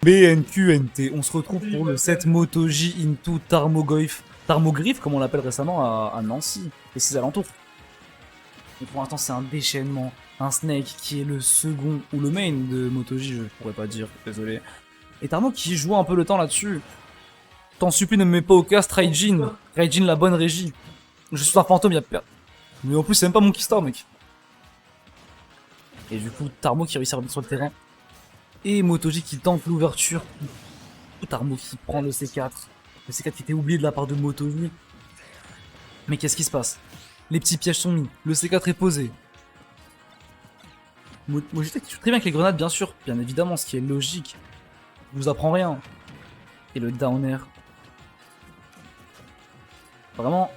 BNQNT, on se retrouve pour le set Moto J into Tarmogoyf, comme on l'appelle récemment à Nancy et ses alentours. Et pour l'instant, c'est un déchaînement, un Snake qui est le second ou le main de Moto J, je pourrais pas dire, désolé. Et Tarmo qui joue un peu le temps là-dessus. T'en supplie, ne me mets pas au cast Raijin. Raijin, la bonne régie. Je suis un fantôme, y'a peur. Mais en plus, c'est même pas mon Keystar, mec. Et du coup, Tarmo qui réussit à revenir sur le terrain. Et Motoji qui tente l'ouverture. Tarmo qui prend le C4. Le C4 qui était oublié de la part de Motoji. Mais qu'est-ce qui se passe? Les petits pièges sont mis. Le C4 est posé. Motoji qui joue très bien avec les grenades, bien sûr. Bien évidemment, ce qui est logique. Je vous apprends rien. Et le down air. Vraiment,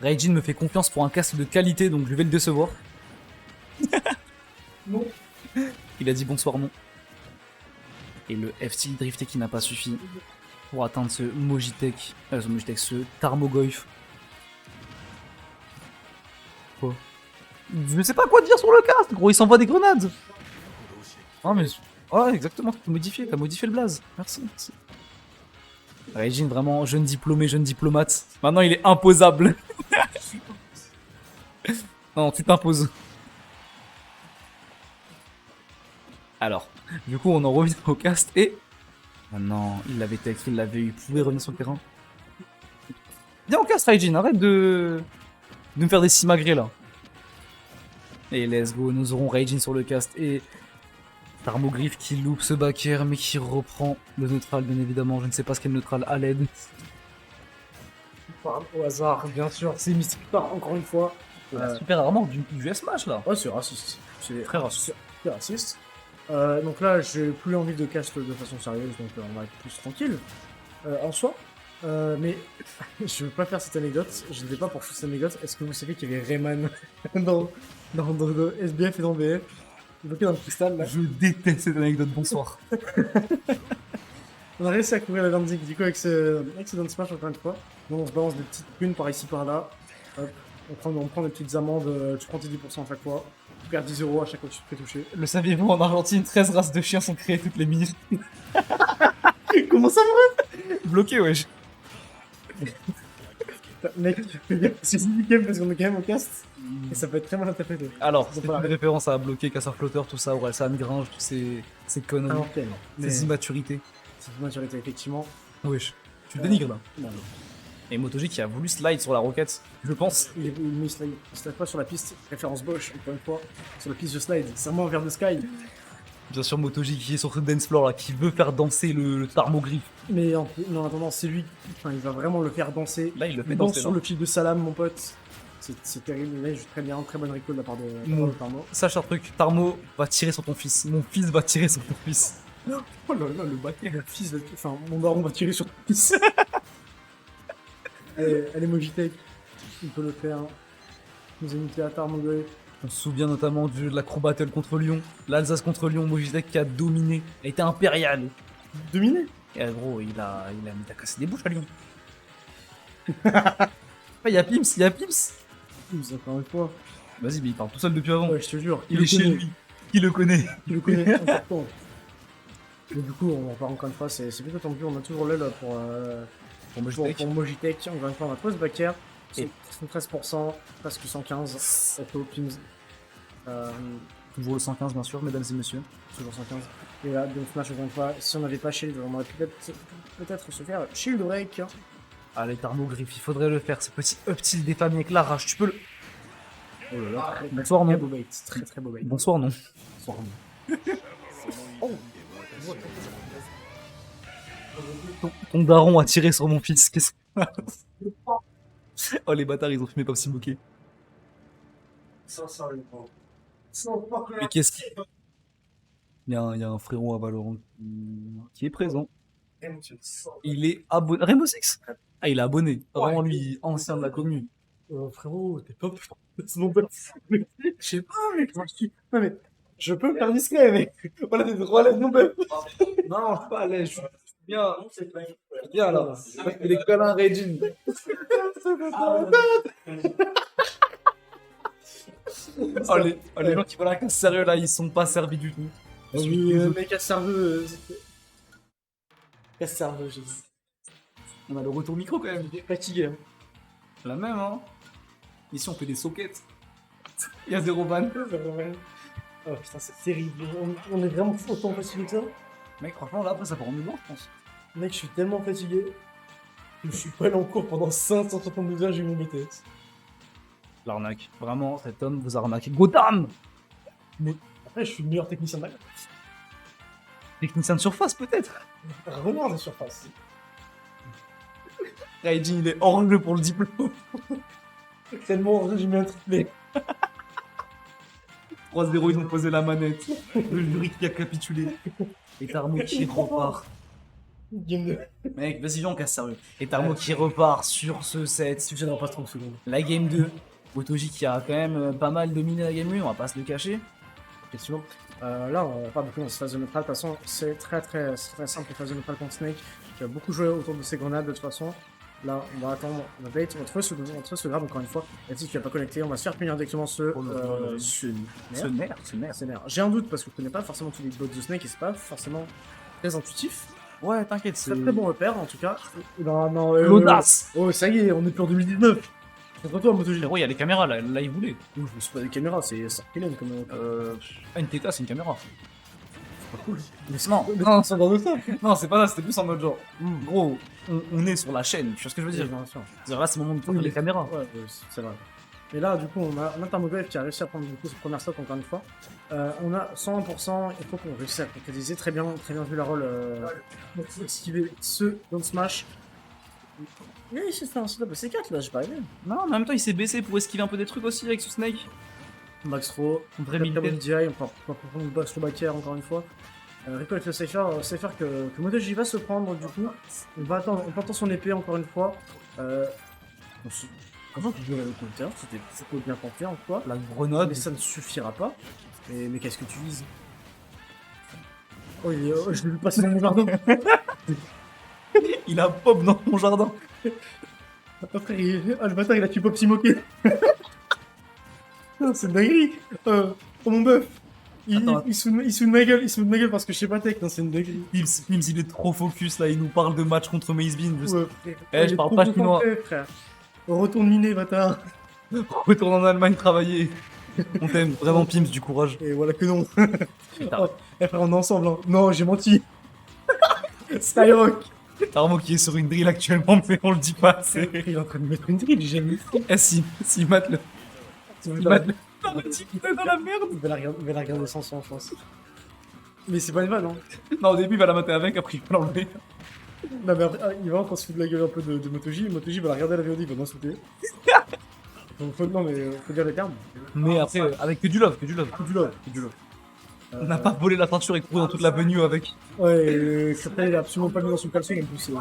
Raijin me fait confiance pour un cast de qualité, donc je vais le décevoir. Non. Il a dit bonsoir non. Et le FT drifté qui n'a pas suffi pour atteindre ce Mojitek, ce Tarmogoyf. Quoi? Je ne sais pas quoi dire sur le cast, gros, il s'envoie des grenades. Ah mais... Ouais, exactement, t'as modifié le blaze. Merci, merci. Raijin, vraiment, jeune diplômé, jeune diplomate. Maintenant, il est imposable. Non, tu t'imposes. Alors, du coup, on en revient au cast et... Ah non, il l'avait tech, il l'avait eu, il pouvait revenir sur le terrain. Viens au cast, Raijin, arrête de me faire des simagrées, là. Et let's go, nous aurons Raijin sur le cast et... Tarmogriff qui loupe ce backer, mais qui reprend le neutral, bien évidemment. Je ne sais pas ce qu'est le neutral à l'aide. Au hasard, bien sûr, c'est Mystic Star, encore une fois. Super rarement du S-Match, là. Ouais, c'est raciste. C'est Très raciste. C'est raciste. Donc là, j'ai plus envie de cast de façon sérieuse, donc on va être plus tranquille en soi. Mais je veux pas faire cette anecdote, je ne vais pas pour cette anecdote. Est-ce que vous savez qu'il y avait Rayman dans SBF et dans BF bloqué dans le cristal là? Je déteste cette anecdote, bonsoir. On a réussi à couvrir la landing du coup avec ce down smash encore une fois. Donc on se balance des petites prunes par ici par là. Hop. On prend des petites amendes, tu prends tes 10% à chaque fois. Tu perds 10 € à chaque fois que tu te fais toucher. Le saviez-vous, en Argentine, 13 races de chiens sont créées toutes les minutes. Comment ça, vrai? Bloqué, wesh. Mec, c'est nickel parce qu'on est quand même au cast. Et ça peut être très mal interprété. Alors, c'est voilà. une référence à bloquer, casseur flotteur, tout ça, Orelsan, Gringe, toutes ces conneries, ces immaturités. C'est une maturité, effectivement. Wesh, tu dénigres là. Non, non. Et Motoji qui a voulu slide sur la roquette, je pense. Il slide pas sur la piste, référence Bosch, encore une fois. Sur la piste de slide, c'est vraiment vers le sky. Bien sûr, Motoji qui est sur ce dance floor là, qui veut faire danser le Tarmogriff. Mais en attendant, c'est lui, enfin, il va vraiment le faire danser. Là, il le fait danse danser. sur le fil de Salam, mon pote. C'est terrible, là, il joue très bien, très bonne recall de la part de Tarmo. Sache un truc, Tarmo va tirer sur ton fils. Mon fils va tirer sur ton fils. Oh là là, le baquet, mon baron va tirer sur ton fils. Allez, Mojitek, il peut le faire. Nous avons mis à Tarmogoy. On se souvient notamment de l'acro battle contre Lyon, l'Alsace contre Lyon, Mojitek qui a dominé, a été impérial. Dominé. Et gros, il a cassé des bouches à Lyon. Il y a Pims, Encore une fois. Vas-y, mais il parle tout seul depuis avant. Ouais, je te jure. Il est chez lui. Qui le connaît? Qui le connaît, important. Mais du coup, on va voir encore une fois, c'est plutôt tendu. On a toujours l'aile pour Mojitek. Encore une fois, on a trouvé ce backer. C'est 13%, presque 115. Auto, Pims. Toujours le 115, bien sûr, mesdames et messieurs. Toujours 115. Et là, Doom Smash, encore une fois, si on n'avait pas Shield, on aurait peut-être se faire Shield Break. Allez, Tarmogriff, il faudrait le faire. Ce petit up tilt des familles avec la rage, tu peux le. Oh là là, Bonsoir, non. Très beau bait, très beau bait. Bonsoir, non. Bonsoir, non. Oh. Ton daron a tiré sur mon fils. Qu'est-ce que oh, les bâtards, ils ont fumé Popsi Bokeh. Mais qu'est-ce qu'il y a un frérot à Valorant qui est présent. Il est abonné. Rainbow Six. Ah, il est abonné. Vraiment, lui, ancien de la commune. Frérot, t'es pas c'est mon pote. Je sais pas, mec. Non, mais je peux me faire discret, mec. Voilà, t'es droit à l'aise, mon pote. Non, je suis pas à l'aise. Je suis bien. Bien là. Il est câlin, Raijin. Oh, les gens qui veulent un cas sérieux là, ils sont pas servis du tout. Oui, mec, à serveux. Casse-cerveau, j'ai dit. On a le retour micro quand même. Fatigué. Hein. La même, hein. Ici, on fait des sockets. Il y a 0 ban. Oh putain, c'est terrible. On est vraiment autant fatigué que ça. Mec, franchement, là, après, ça part en blanc, je pense. Mec, je suis tellement fatigué. Je suis pas allé en cours pendant 572 heures, j'ai eu mon BTS. L'arnaque. Vraiment, cet homme vous a arnaqué. Gotham! Mais après, je suis le meilleur technicien de la Technicien de surface, peut-être. Renard de surface. Raijin, il est hors jeu pour le diplôme. Tellement j'ai mis un triplé. 3-0, ils ont posé la manette. Le jury qui a capitulé. Et Tarmo qui repart. Game 2. Mec, vas-y, viens, on casse sérieux. Et Tarmo qui repart sur ce set. Tu viendras pas 30 secondes. La game 2. Motoji qui a quand même pas mal dominé la game 1, on va pas se le cacher. Question. Là, on va pas beaucoup dans cette phase de neutral. De toute façon, c'est très simple, la phase de neutral contre Snake. Qui a beaucoup joué autour de ses grenades de toute façon. Là, on va attendre, on va bait, on va trouver ce grab encore une fois. Il a dit qu'il n'a pas connecté, on va se faire punir directement ce nerf. J'ai un doute parce que je connais pas forcément tous les bots de Snake et c'est pas forcément très intuitif. Ouais, t'inquiète, C'est très bon repère en tout cas. Non, l'audace. Oh, ça y est, on est plus en 2019. Contre-toi, MotoG. Frérot, il y a les caméras là, là il voulait. Je me suis pas des caméras, c'est Sarkelen comme. Une Theta, c'est une caméra. C'est pas cool. Mais non, Non, c'est dans le ça. non, c'est pas ça, c'était plus en mode genre, gros, on est sur la chaîne, tu vois ce que je veux dire? C'est-à-dire là, c'est le moment de prendre les caméras. Ouais, c'est vrai. Et là, du coup, on a Tarmogoyf qui a réussi à prendre du coup, ce premier stock encore une fois. On a 101%, il faut qu'on réussisse à concrétiser très bien vu la rôle. Esquiver ce Don't Smash. Mais il s'est fait un setup C4 là, j'ai pas aimé. Non, en même temps, il s'est baissé pour esquiver un peu des trucs aussi avec ce Snake. Max Throw, Vrai très bon militaire. DI, on peut prendre le box back air encore une fois. Rico avec le Cypher que MotoG va se prendre du coup. On va attendre, on peut attendre son épée encore une fois. Comment tu joues le counter, c'était bien pensé en quoi. La grenade. Mais ça ne suffira pas. Mais qu'est-ce que tu vises? Oh, je l'ai vu passer dans mon jardin. Il a pop dans mon jardin. Après, le bâtard il a tué Pop Simoké. C'est une dinguerie. Oh mon bœuf. Il se fout de ma gueule parce que je sais pas tech, non, c'est une dinguerie. Pims, il est trop focus là, il nous parle de match contre Maze Bean. Juste... Ouais, je parle pas chinois. Frère. Retourne miner, bâtard. Retourne en Allemagne travailler. On t'aime, vraiment Pims, du courage. Et voilà que non. Putain. Oh, frère, on est ensemble, hein. Non, j'ai menti. Skyrock. Tarmo qui est sur une drill actuellement, mais on le dit pas assez. Il est en train de mettre une drill, j'ai jamais fait. Eh si mate le. Il mate le. Putain, dans la merde. Il va la regarder sans son, je pense. Mais c'est pas une vanne, hein. Non, au début, il va la mater avec, après, il va l'enlever. Non, mais après, il va encore se foutre de la gueule un peu de MotoG. MotoG va la regarder à la VOD, il va m'insulter. Donc, faut dire les termes. Mais après, avec que du love, que du love. Que du love. On n'a pas volé la peinture et couru dans toute l'avenue avec. Ouais, Crepel, il a absolument pas mis dans son caleçon en plus.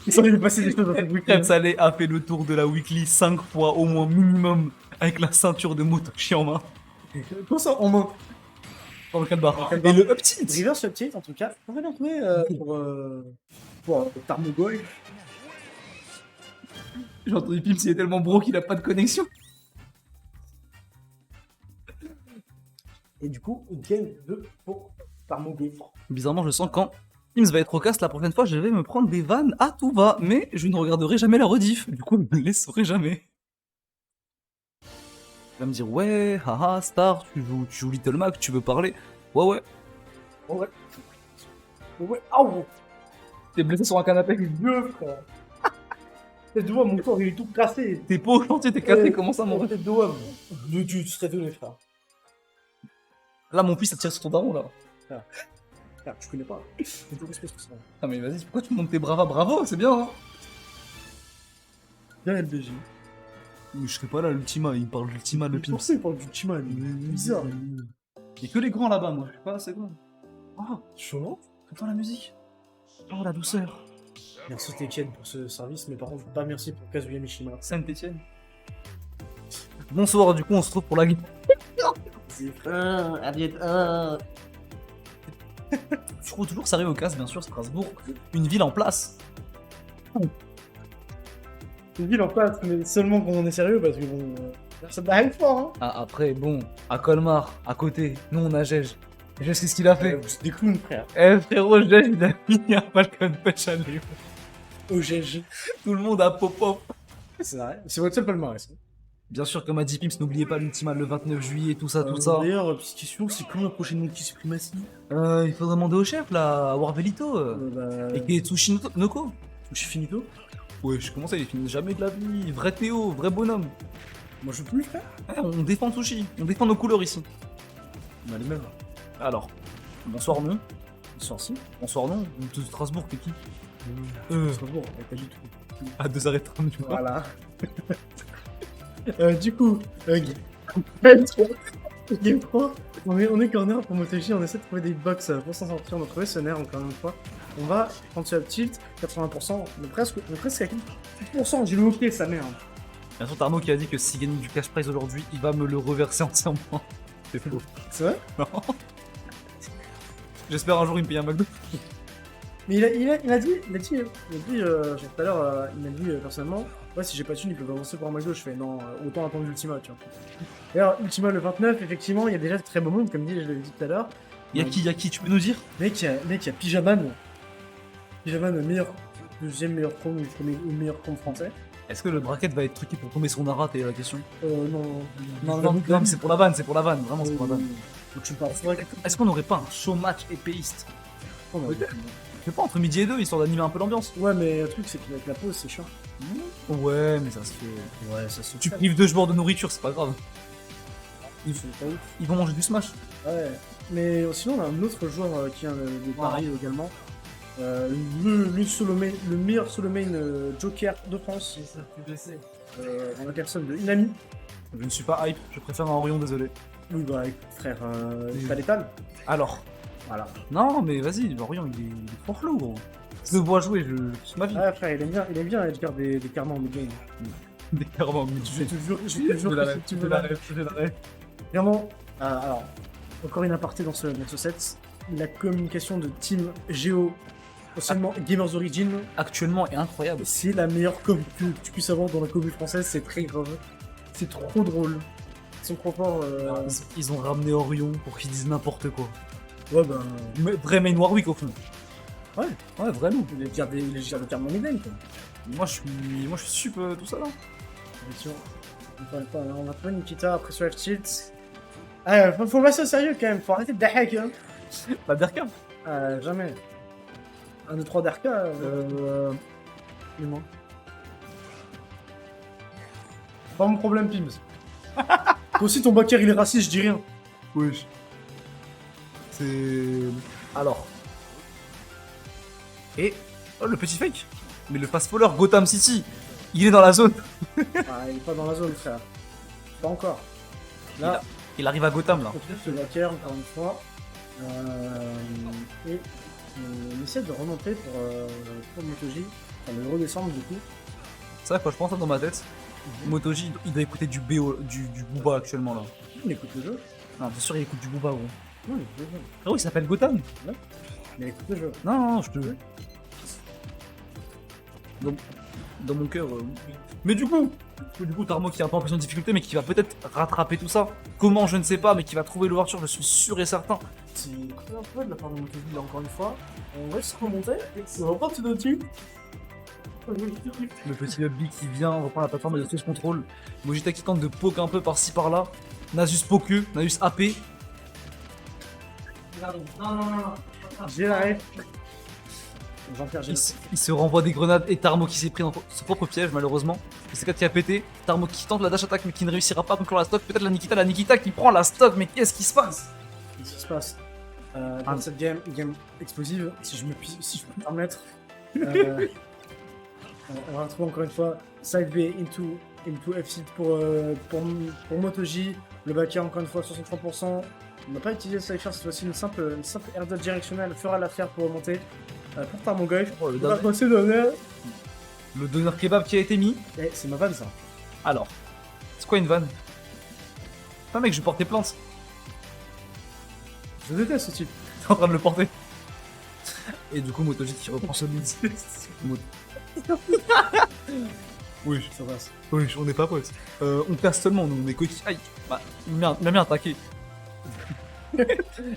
Il s'en est passé des choses dans cette week-end. Crêpe Salé a fait le tour de la weekly 5 fois au moins minimum avec la ceinture de Motochi en main. Comment ça, en main? Dans le calbar. Et le uptilt. Reverse uptilt, en tout cas. On va bien trouver pour Tarmogoy. J'ai entendu Pims, il est tellement bro qu'il a pas de connexion. Et du coup, game 2 pour Tarmogoy. Bizarrement, je sens quand Pims va être au cast la prochaine fois, je vais me prendre des vannes à tout va, mais je ne regarderai jamais la rediff. Du coup, je ne les saurai jamais. Il va me dire, ouais, haha, Star, tu joues Little Mac, tu veux parler? Ouais. Ouais. Aouh! T'es blessé sur un canapé. Dieu, frère! Tête de homme, mon corps il est tout cassé! T'es pas au chantier, t'es cassé, comment ça, mon ref? Tête de homme! Tu serais donné, frère. Là, mon fils, ça tire sur ton daron, là. Frère, tu connais pas. C'est tout respect sur ça. Ah, mais vas-y, pourquoi tu montes tes bravas? Bravo, c'est bien, hein? Bien LBJ. Mais je serais pas là, l'Ultima, il me parle d'Ultima de Pims. Pourquoi il parle du Chima, bizarre. Il y a que les grands là-bas, moi, je sais pas, c'est quoi? Oh, Chaud. entends la musique. Oh, la douceur. Merci Etienne pour ce service, mais par contre, pas merci pour Kazuya Mishima. Saint-Etienne. Bonsoir, du coup, on se retrouve pour la game. C'est Je trouve toujours sérieux au casse, bien sûr, Strasbourg. Une ville en place. une ville en place, mais seulement quand on est sérieux, parce que bon. Ça n'arrive pas, hein. Ah, après, bon, à Colmar, à côté, nous on a Gège. Je sais ce qu'il a fait. Vous êtes des clowns, frère. Eh frérot, il a mis un Falcon Punch à lui. Au GG. Tout le monde a pop-up. C'est vrai. C'est votre seul palmarès. Bien sûr, comme a dit Pimps, n'oubliez pas l'Ultima le 29 juillet, tout ça, tout ça. D'ailleurs, petite question, c'est quand la prochaine multi-suprématie Il faudrait demander au chef, là, à Warvelito. Et qui est Tsushi Noko. Je suis finito. Ouais, je commence à il finit jamais de la vie. Vrai Théo, vrai bonhomme. Moi, je peux plus le faire. On défend Tsushi, on défend nos couleurs ici. On a les mêmes. Alors, bonsoir non. Bonsoir, si. Bonsoir non. De Strasbourg, t'es qui Strasbourg, pas du tout. À 2 arrêts de tram, tu vois. Voilà. Du coup, Game 3, on est corner pour MotoGP, on essaie de trouver des box pour s'en sortir, on a trouvé ce nerf encore une fois. On va prendre sur la tilt, 80%, mais presque à 10%, j'ai le hockey, sa merde. Bien sûr, Tarno qui a dit que s'il gagne du cash prize aujourd'hui, il va me le reverser entièrement. C'est faux. C'est vrai? Non. J'espère un jour il me paye un McDo. Mais il a dit, genre tout à l'heure, il m'a dit personnellement, ouais, si j'ai pas de thune, il peut avancer pour un McDo. Je fais non, autant attendre l'Ultima, tu vois. D'ailleurs, Ultima le 29, effectivement, il y a déjà de très beaux mondes, comme dit, je l'avais dit tout à l'heure. Y'a qui, tu peux nous dire? Mec, il y a Pyjaman. Pyjaman, le deuxième meilleur com ou meilleur com français. Est-ce que le bracket va être truqué pour tomber sur Nara, t'es la question? Non, Non, mais c'est pour la vanne, vraiment c'est pour la vanne. Donc tu parles, c'est vrai que... Est-ce qu'on aurait pas un show match épéiste? Oh, bah, Je sais pas, entre midi et 2, histoire d'animer un peu l'ambiance. ouais, mais le truc, c'est qu'avec la pause, c'est chiant. Ouais, mais ça se fait. Ouais, ça se Tu prives 2 joueurs de nourriture, c'est pas grave. C'est pas ouf. Ils vont manger du smash. Ouais, mais sinon, on a un autre joueur qui vient de Paris également. Le meilleur solo main Joker de France. En la personne de Inami. Je ne suis pas hype, je préfère un Orion, désolé. Oui, bah, écoute, frère, pas létal. Alors. Voilà. Non, mais vas-y, Orion, il est fort lourd, gros. Je le vois jouer, je kiffe ma vie. Ah, frère, il aime bien Edgar des karmas en mid-game. Des carrément, mais Je te jure que tu veux la l'arrêt. Vraiment, alors, encore une aparté dans ce set. La communication de Team Geo, seulement Gamers Origin, Actuellement est incroyable. c'est la meilleure com que tu puisses avoir dans la commu française, c'est très grave. C'est trop drôle. Ils sont trop forts. Ils ont ramené Orion pour qu'ils disent n'importe quoi. Ouais, ben. Vrai main Warwick au fond. Ouais, vrai loup. il gère des cartes mid-game, quoi. Moi je suis super tout ça là. Bien sûr. On va trouver Nikita après sur F-Tilt. Ah, faut le passer au sérieux quand même, faut arrêter de hack, hein. La Derka. Jamais. 1, 2, 3 d'Arca, dis-moi. Pas mon problème, Pims. Toi aussi, ton backer il est raciste, je dis rien. Oui. C'est. Alors. Et. Oh, le petit fake. Mais le fast faller Gotham City, il est dans la zone. Il est pas dans la zone, frère. Pas encore. Là, Il arrive à Gotham là. on trouve ce backer, encore une fois. Et on essaie de remonter pour MotoG. Enfin, de redescendre du coup. C'est vrai, quand je pense ça dans ma tête, Motoji, il doit écouter du Booba actuellement là. On écoute le jeu. Non, bien sûr, il écoute du Booba, gros. Non, il écoute le jeu. Frérot, il s'appelle Gotham. Mais il écoute le jeu. Non, je te. Dans mon cœur. Mais du coup, Tarmo qui est un peu en pression de difficulté, mais qui va peut-être rattraper tout ça. Comment, je ne sais pas, mais qui va trouver l'ouverture, je suis sûr et certain. C'est un peu de la part de MotoG là encore une fois. On va se remonter. On va reprendre ce dessus. Le petit Hubby qui vient, on reprend la plateforme et de ce contrôle. Mojita qui tente de poke un peu par-ci par-là. Nasus poke, Nasus AP. J'ai la ref. Jean-Pierre, j'ai Il se renvoie des grenades et Tarmo qui s'est pris dans son propre piège malheureusement. C'est 4 qui a pété. Tarmo qui tente la dash attack mais qui ne réussira pas à conclure la stock. Peut-être la Nikita qui prend la stock, mais qu'est-ce qui se passe? Qu'est-ce qui se passe dans cette game explosive, si je peux me permettre. On va retrouver encore une fois side B into FC pour MotoG. Le backer encore une fois 63%. On n'a pas utilisé le Cypher cette fois-ci, une simple air dodge directionnelle fera l'affaire pour remonter. Pour Tarmogoyf. Le donneur kebab qui a été mis. Eh, c'est ma vanne ça. Alors, c'est quoi une vanne? Putain mec, je porte tes plaintes. Je déteste ce type. T'es en train de le porter. Et du coup, Motoji qui reprend ce lead. Oui, Ça passe. oui, on n'est pas potes. On perd seulement, nous, on est coéquipiers. Aïe, bah, il m'a bien attaqué.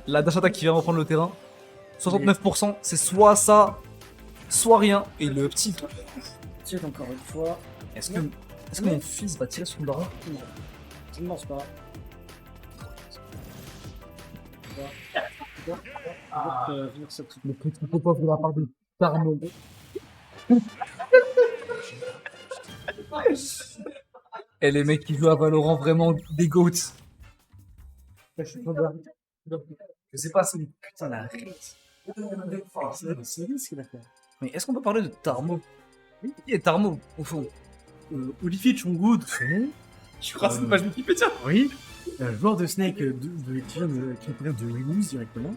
La dash attack qui vient reprendre le terrain. 69%, c'est soit ça, soit rien. Et le petit. Tire encore une fois. Est-ce que mon fils va tirer sur le daron? Non. Ça ne lance pas. Venir ça tout. Le petit pop-off de la part de Tarmo. Et les mecs qui jouent à Valorant, vraiment des goats. Je suis pas bien. Je sais pas, c'est une Putain, la rite. C'est lui ce qu'il a fait. Mais est-ce qu'on peut parler de Tarmo? Oui, qui est Tarmo, au fond? Olivier Chongwood. Je suis grâce à une page Wikipédia. Oui. Un joueur de Snake qui vient de Windows directement.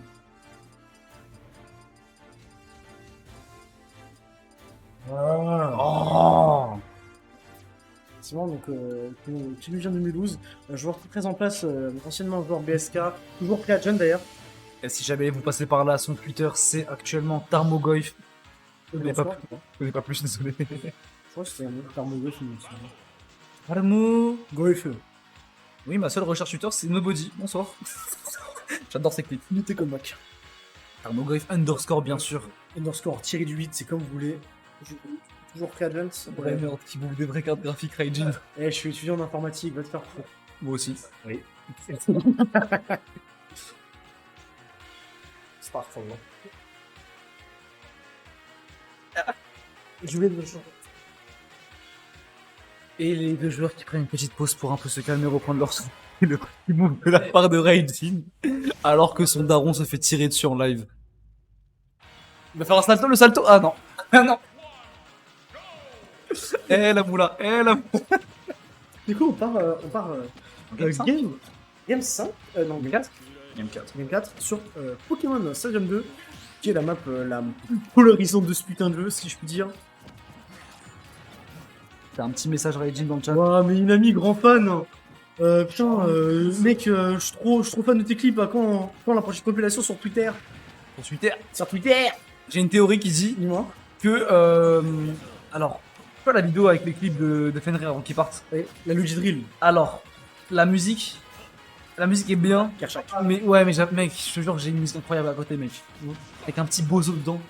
Oh! Effectivement, donc, qui nous vient de Mulhouse. Un joueur très en place, anciennement joueur BSK, toujours prêt à John d'ailleurs. Et si jamais vous passez par là, son Twitter, c'est actuellement Tarmogoyf. Je connais pas plus, désolé. Je crois que c'était un autre Tarmogoyf. Tarmo. Goyf. Oui, ma seule recherche Twitter, c'est Nobody. Bonsoir. J'adore ces clips. Luttez comme Mac. Tarmogoyf underscore, bien sûr. Underscore tiré du 8, c'est comme vous voulez. Toujours prêt à John. Vrai nerd qui bouffe des vraies cartes graphiques Raijin. Je suis étudiant en informatique, va te faire foutre. Moi aussi. Oui. C'est parfait. Je voulais le changer. Et les deux joueurs qui prennent une petite pause pour un peu se calmer, reprendre leur souffle. Et le petit move de la part de Raijin, alors que son daron se fait tirer dessus en live. Il va faire un salto, le salto. Ah non. Ah non. Eh la moula, eh la moula. Du coup, on part Game 5, non, Game 4. Game 4. Game 4 sur Pokémon Stadium 2, qui est la map la plus polarisante de ce putain de jeu, si je puis dire. T'as un petit message Raijin dans le chat. Ouah, mais Inami, grand fan. Putain, mec, je suis trop fan de tes clips. Quand la prochaine compilation sur Twitter? Pour Twitter. Sur Twitter. J'ai une théorie qui dit Dis-moi. que alors, pas la vidéo avec les clips de Fenrir avant qu'ils partent. Oui, la Luigi Drill. Alors, la musique est bien. Kershak. Mais ouais, mais mec, je te jure, j'ai une musique incroyable à côté, mec. Avec un petit bozo dedans.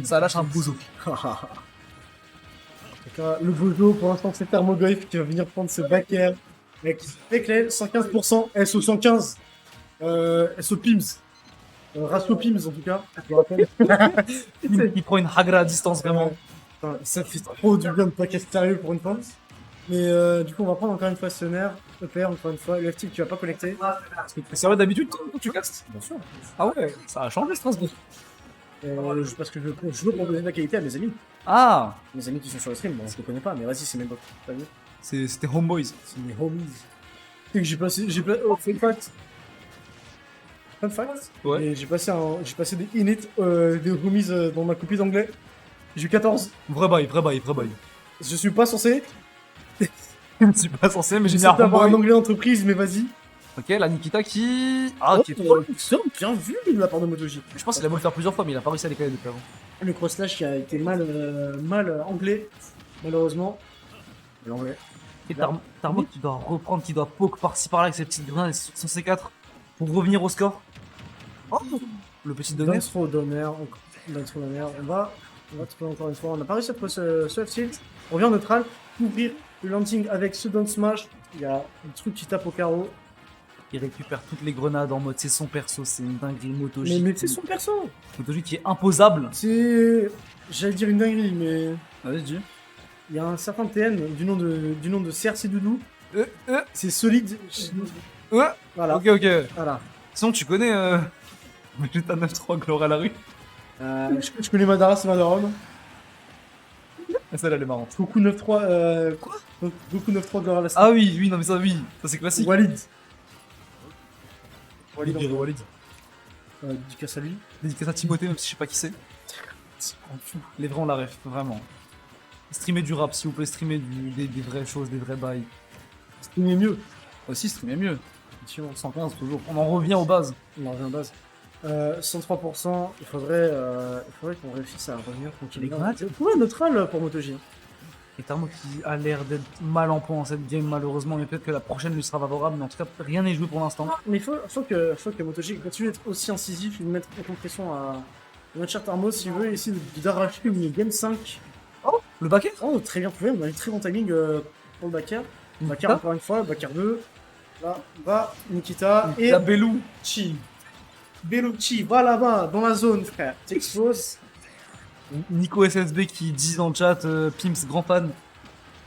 Ça lâche un bozo. Le bozo, pour l'instant, c'est Thermogoyf qui va venir prendre ce backer. Mec, Éclair, 115%, SO 115. SO Pims. Ratio Pims, en tout cas, je me rappelle. Il prend une hagra à distance, vraiment. Putain, ça fait trop du bien de pas casser sérieux pour une fois. Mais du coup, on va prendre encore une fois ce nerf. EPR, encore une fois. UFT, tu vas pas connecter. C'est vrai d'habitude quand tu castes. Bien sûr. Ah ouais, ça a changé Strasbourg. Parce que je veux pour donner de la qualité à mes amis. Ah, Mes amis qui sont sur le stream, bon, je les connais pas, mais vas-y, c'est mes potes. T'as vu? c'était Homeboys. C'est mes homies. Tu sais que oh, fun fact. Fun fact. Ouais. Et j'ai passé des init, des homies dans ma copie d'anglais. J'ai eu 14. Vrai bail, vrai bail, vrai bail. Je suis pas censé. Je ne suis pas censé, mais j'ai mis J'essaie un d'avoir un Homeboy. anglais entreprise, mais vas-y. Ok, la Nikita qui. Ah, qui est Oh, trop. bien vu de la part de MotoG. Je pense qu'il a voulu le faire plusieurs fois, mais il a pas réussi à décaler depuis avant. Le cross slash qui a été mal anglais, malheureusement. L'anglais. Et Tarmo qui doit reprendre, qui doit poke par-ci par-là avec ses petites grenades sur son C4 pour revenir au score. Oh, le petit donner. Dance Donner. On va trouver encore une fois. On n'a pas réussi à trouver ce F-Tilt. On vient en neutral. Ouvrir le landing avec ce down smash. Il y a un truc qui tape au carreau. Il récupère toutes les grenades en mode c'est son perso, c'est une dinguerie MotoG. Mais c'est son perso. MotoG qui est imposable. C'est. J'allais dire une dinguerie, mais. Vas-y, dis. Il y a un certain TN du nom de CRC Doudou. C'est solide. Voilà. Ok, ok. Voilà. Sinon, tu connais Vegeta 9-3 Gloire à la rue. Je connais Madara, c'est Madaron. Celle-là, elle est marrante. Goku 9-3. Quoi Goku 9-3 Gloire à la Ah oui, oui, non, mais ça, oui. Ça, c'est classique. Walid. Walid. Walid. Dédicace à lui. Dédicace à Timothée, même si je sais pas qui c'est. Les vrais, on la ref, vraiment. Streamer du rap, s'il vous plaît, streamer des vraies choses, des vrais bails. Streamer mieux. Aussi, streamer mieux. 115 toujours. On en revient aux bases. On en revient aux bases. 103%, il faudrait qu'on réussisse à revenir tranquillement. Les grenades Ouais, neutral pour MotoG. Et Tarmo qui a l'air d'être mal en point dans cette game malheureusement, mais peut-être que la prochaine lui sera favorable, mais en tout cas rien n'est joué pour l'instant. Mais faut que MotoG continue d'être aussi incisif et de mettre autant de pression à notre cher Tarmo s'il veut essayer d'arracher une game 5. Oh, le backer. Oh, très bien trouvé, on a un très bon timing pour le backer. Backer encore une fois, backer 2. Là, va, Nikita et La Bellucci. Bellucci, va là-bas, dans la zone, frère. T'exposes. Nico SSB qui dit dans le chat Pimps grand fan.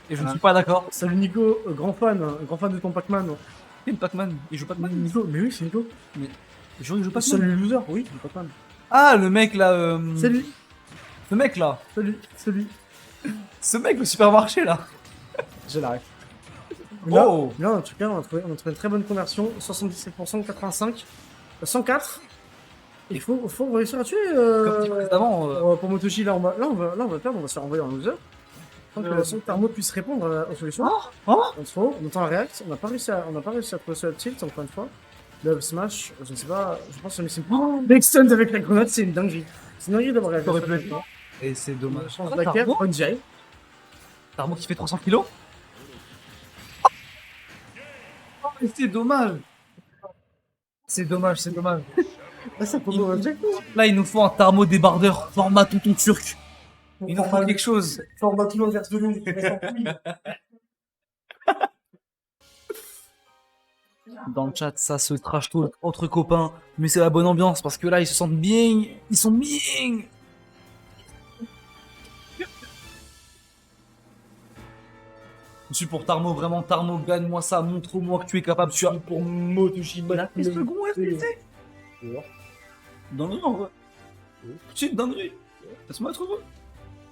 Et je ne suis pas d'accord. Salut Nico, grand fan de ton Pac-Man. Kim Pac-Man, il joue Pac-Man. Nico, mais oui, c'est Nico. Je jure, il joue Pac-Man. Salut loser, oui, il joue Pac-Man. Ah, le mec là. C'est lui, Ce mec là. c'est lui. Ce mec au supermarché là. Je l'arrête. Oh. Là, en tout cas, on a trouvé une très bonne conversion. 77%, 85, 104. Il faut réussir à tuer. Comme dit précédemment. Pour MotoG, là, on va perdre, on va se faire envoyer en loser. Tant que Tarmo puisse répondre aux solutions. Oh. On entend la react, on n'a pas réussi à trouver ce tilt encore une fois. Le smash, je ne sais pas, je pense que c'est l'extend avec la grenade, c'est une dinguerie. C'est une dinguerie d'avoir réagi. Et c'est dommage. Chance backer, bonne Jai. Tarmo qui fait 300 kilos. Oh, mais c'est dommage. C'est dommage. Là, ça peut pas objectif. Là, il nous faut un Tarmo débardeur, format tonton turc. Il nous faut quelque chose. Format tout l'inverse de l'eau, Dans le chat, ça se trash talk entre copains, mais c'est la bonne ambiance parce que là, ils se sentent bien. Ils sont bien. Je suis pour Tarmo, vraiment. Tarmo, gagne-moi ça. Montre-moi que tu es capable. Tu as pour MotoG. Il a fait second RPC. Dinguerie en vrai. Petite dinguerie. Laisse-moi être heureux.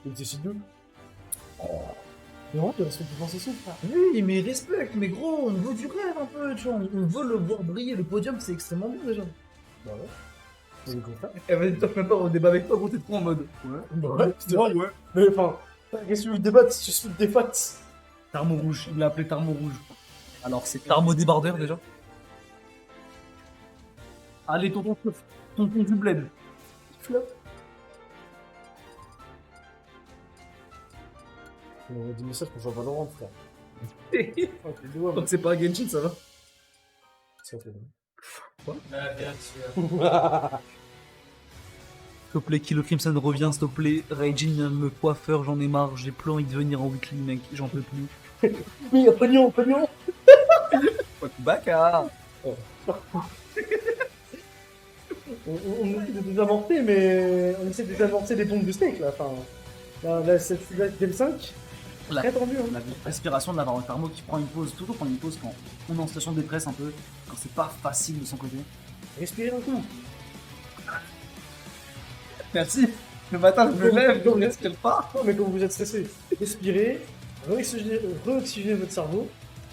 Il décide de. Non, tu respectes tes sensations, frère. Oui, mais respecte, mais gros, on veut du rêve un peu, tu vois. On veut le voir briller. Le podium, c'est extrêmement bien déjà. Bah ouais. C'est comme ça. Eh, vas-y, t'as même pas au débat avec toi, gros, t'es trop en mode. Ouais. Bah ouais, c'est vrai, ouais. Mais enfin, qu'est-ce que tu veux débattre si tu suis des facts? Tarmo rouge, il l'a appelé Tarmo rouge. Alors c'est Tarmo débardeur déjà. Allez, tonton du bled. Flop. On a des messages pour jouer à Valorant, frère. Quand c'est pas Genshin, ça va. Ça fait bien. Quoi? S'il te plaît, Kilo Crimson revient, s'il te plaît. Raijin me coiffeur, j'en ai marre, j'ai plus envie de venir en weekly, mec, j'en peux plus. Oui, pognon. Baka. On essaie de désamorcer, mais on essaie de désamorcer des bombes de steak là. Enfin, là cette game 5, très tendu. Hein. La respiration de l'avoir Tarmo qui prend une pause, toujours prendre une pause quand on est en situation de détresse un peu, quand c'est pas facile de son côté. Respirez un coup. Merci. Le matin, je me lève, je ne respire pas. Non, mais quand vous êtes stressé, respirez, re-oxygénez votre cerveau,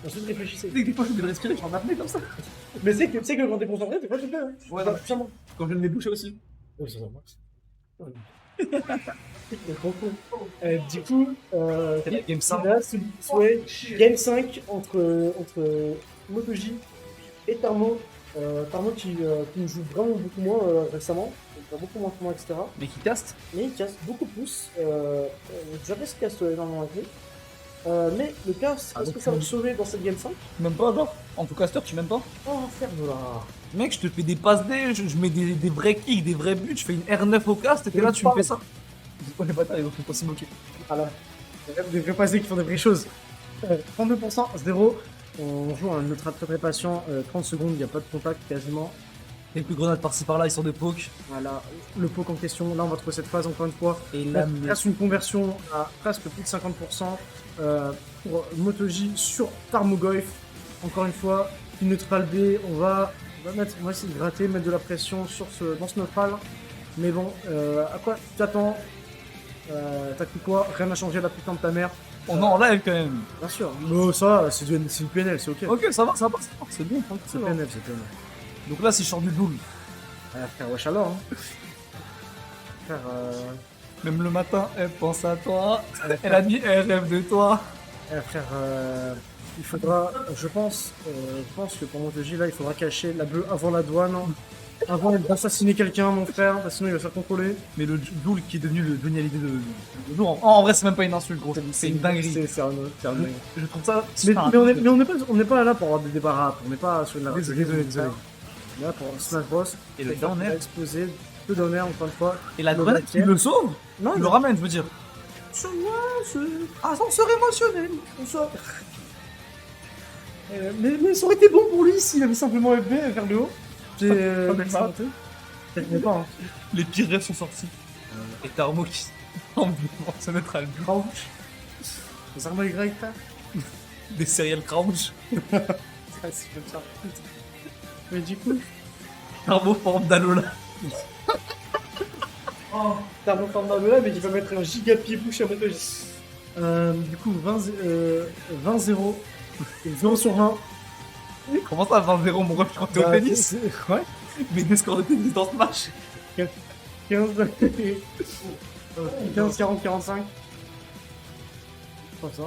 ensuite réfléchissez. Dès que des fois je vais respirer, je suis en apnée comme ça. Mais c'est que quand t'es concentré, des fois tu le fais. Hein. Ouais, non, putain, quand je vais me déboucher aussi. Oui, c'est ça. Du coup, C'est la game 5. là, game 5 entre MotoG et Tarmo. Tarmo qui nous joue vraiment beaucoup moins récemment, il a beaucoup moins de points, etc. Mais qui caste. Mais il casse beaucoup plus. Jamais se casse énormément avec lui. Mais le cast, est-ce que ça va le sauver dans cette game 5? Même pas, genre. En tout caster, tu m'aimes pas. Oh, ferme là. Mec, je te fais des passes D, je mets des vrais kicks, des vrais buts, je fais une R9 au cast, et t'es là, tu me fais ça. C'est pas les bâtards, ils vont pas s'y moquer. Voilà. Des vrais passés qui font des vraies choses. 32%, 0. On joue à notre très patient, 30 secondes, il n'y a pas de contact quasiment. Quelques grenades par-ci par-là, ils sont des pokes. Voilà, le poke en question, là on va trouver cette phase encore une fois. Et là, Presque une conversion à presque plus de 50% pour MotoG sur Tarmogoyf. Encore une fois, une neutral B, on va essayer de gratter, mettre de la pression dans ce neutral. Mais bon, à quoi tu t'attends? T'as cru quoi? Rien n'a changé, la putain de ta mère. on est en live quand même. Bien sûr, mais ça, c'est une PNL, c'est ok. Ok, ça va, c'est bon, C'est tranquille. PNL, c'est PNL. Donc là, c'est je sors du boule. Frère, wesh alors, hein. Frère, Même le matin, elle pense à toi. Et la nuit, elle rêve de toi. frère, il faudra, je pense que pour MotoG, là, il faudra cacher la bleue avant la douane. avant d'assassiner quelqu'un, mon frère, parce que sinon il va se faire contrôler. Mais le Joule qui est devenu le Johnny Hallyday de jour. En vrai, c'est même pas une insulte, gros. C'est une dinguerie. C'est un dingue. Je trouve ça. Mais, enfin, mais on n'est pas là pour avoir des débats rap, on n'est pas sur la Désolé. On est là pour Smash Bros. Et le Il downer. a explosé, peu d'honneur encore une fois. Et la Le grenade qui backend. le sauve, Non, il mais- le ramène, je veux dire. Ascenseur émotionnel. Mais ça aurait été bon pour lui s'il avait simplement FB vers le haut. J'ai mais ça. Je pas, hein. Les pires rêves sont sortis. Et Tarmo qui semble se mettre à le but. Crouch. Les armes Y, frère. Des serial crouch. Ah, c'est comme ça. Mais du coup, Tarmo forme d'Alola. oh, t'as mon format là, mais il va mettre un giga pied bouche à Moto G. Du coup, 20-0. 0 sur 20. Comment ça, 20-0, mon ref, quand t'es au Bah, tennis? Ouais. Mais des scores de tennis dans ce match. 15, 40, 45. Comme ça.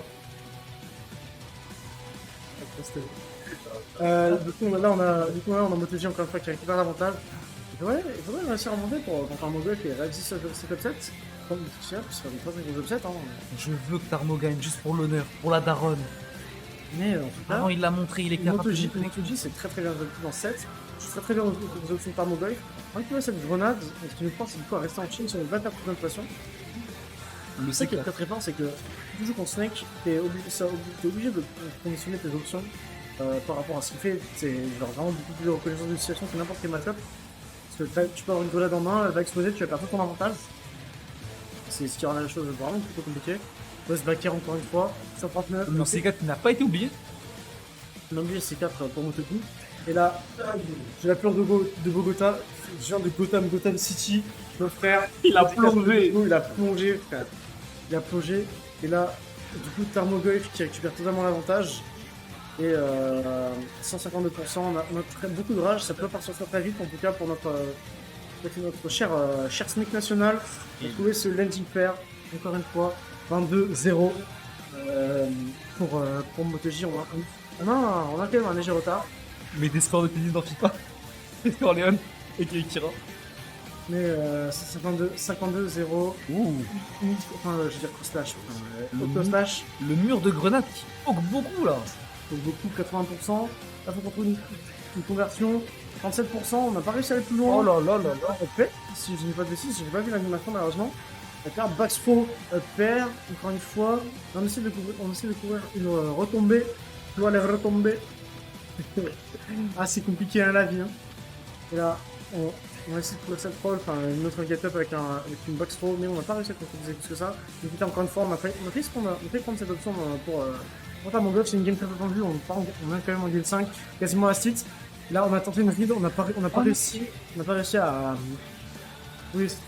Du coup, là, on a Moto G encore une fois qui récupère l'avantage. Il faudrait réussir à monter pour quand un Mogol qui réussit cet upset. Comme tu sais, parce qu'il y a des fois des gros upsets. Hein. Je veux que Tarmo gagne juste pour l'honneur, pour la daronne. Mais en tout cas, Avant, il l'a montré, il est Moto G, capable. c'est très bien résolu dans 7. Je suis très bien aux options par Mogol. Quand tu vois cette grenade, ce qui nous force, c'est du coup à rester en chain sur une 24% de pression. Le Ça qui est secret. très fort, c'est que toujours qu'on snake, t'es obligé de conditionner tes options par rapport à ce qu'il fait. C'est genre vraiment beaucoup plus de reconnaissance de situation que n'importe quel match-up. Parce que tu peux avoir une grenade en main, elle va exploser, tu vas perdre tout ton avantage. C'est ce qui rend la chose vraiment plutôt compliquée. Boss backer encore une fois, 139. Le C4 qui n'a pas été oublié. L'anglais C4 pour Motoku. Et là, j'ai la peur de Bogota. Je viens de Gotham City. Mon frère, Il a plongé. Il a plongé, frère. Il a plongé. Et là, du coup, Thermogoyf qui récupère totalement l'avantage. Et 152%, on a beaucoup de rage. Ça peut partir très vite, en tout cas, pour notre cher Snake National. On a trouvé ce landing pair, encore une fois, 22-0 pour MotoG. On a quand même un léger retard. Mais des scores de tennis dans FIFA. Des scores Léon et Kira. Mais 52-0. Ouh. Enfin, je veux dire slash. Auto-slash. Le mur de grenade qui poke beaucoup là. Donc beaucoup, 80%. Là, faut qu'on trouve une conversion. 37%, on n'a pas réussi à aller plus loin. Oh là là là là. Pair, si je dis pas de bêtises, j'ai pas vu l'animation malheureusement. La carte Baxfo pair, encore une fois. On essaie de couvrir une retombée. Je dois les retomber. Ah, c'est compliqué hein, la vie. Hein. Et là, on a essayé de couvrir cette roll, enfin une autre get-up avec une box throw, mais on n'a pas réussi à concrétiser plus que ça. Donc encore une fois, on a fait prendre cette option pour ta Mongol, c'est une game très attendue, on est quand même en game 5, quasiment à stit. Là, on a tenté une read, on n'a pas réussi à oui, cette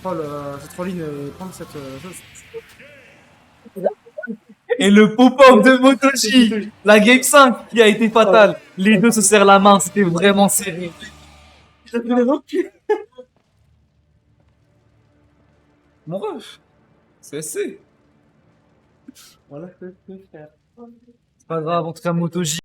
rolling et prendre cette Et le pop-up de Motochi, la game 5 qui a été fatale. Les deux se serrent la main, c'était vraiment serré. Mon ref, c'est assez. Voilà, frère. C'est pas grave, en tout cas Motochi.